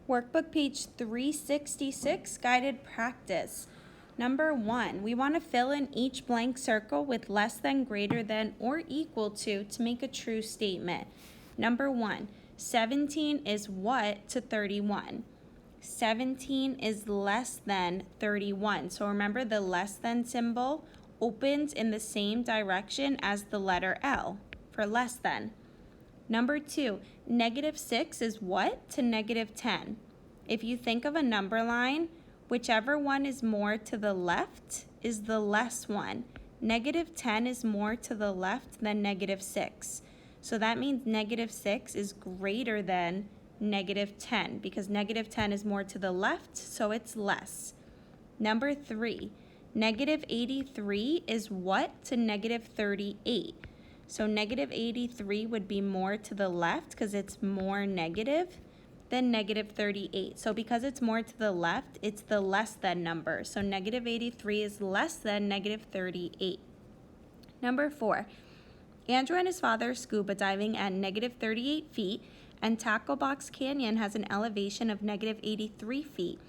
Workbook page 366, guided practice. Number 1, we want to fill in each blank circle with less than, greater than, or equal to make a true statement. Number 1, 17 is what to 31? 17 is less than 31. So remember, the less than symbol opens in the same direction as the letter L for less than. Number 2, -6 is what to -10? If you think of a number line, whichever one is more to the left is the less one. -10 is more to the left than -6. So that means -6 is greater than -10 because -10 is more to the left, so it's less. Number 3, -83 is what to -38? So -83 would be more to the left because it's more negative than -38. So because it's more to the left, it's the less than number. So -83 is less than -38. Number 4, Andrew and his father are scuba diving at -38 feet, and Tackle Box Canyon has an elevation of -83 feet.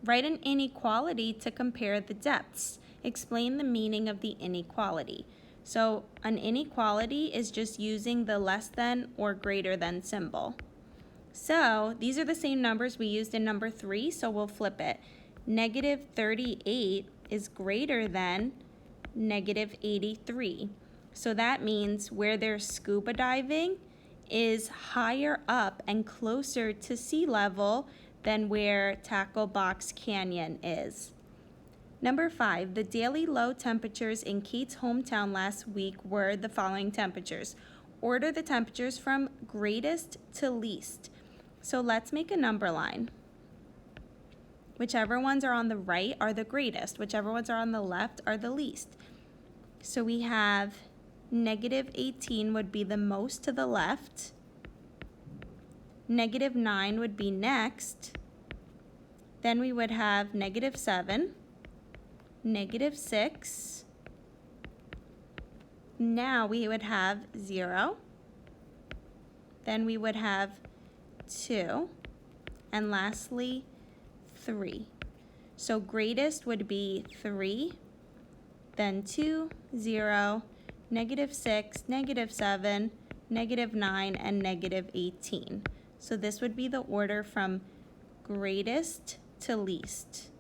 Write an inequality to compare the depths. Explain the meaning of the inequality. So an inequality is just using the less than or greater than symbol. So these are the same numbers we used in number 3, so we'll flip it. -38 is greater than -83. So that means where they're scuba diving is higher up and closer to sea level than where Tackle Box Canyon is. Number 5, the daily low temperatures in Kate's hometown last week were the following temperatures. Order the temperatures from greatest to least. So let's make a number line. Whichever ones are on the right are the greatest. Whichever ones are on the left are the least. So we have -18 would be the most to the left. -9 would be next. Then we would have -7. -6. Now we would have 0. Then we would have 2. And lastly, 3. So greatest would be 3, then 2, 0, -6, -7, -9, and -18. So this would be the order from greatest to least.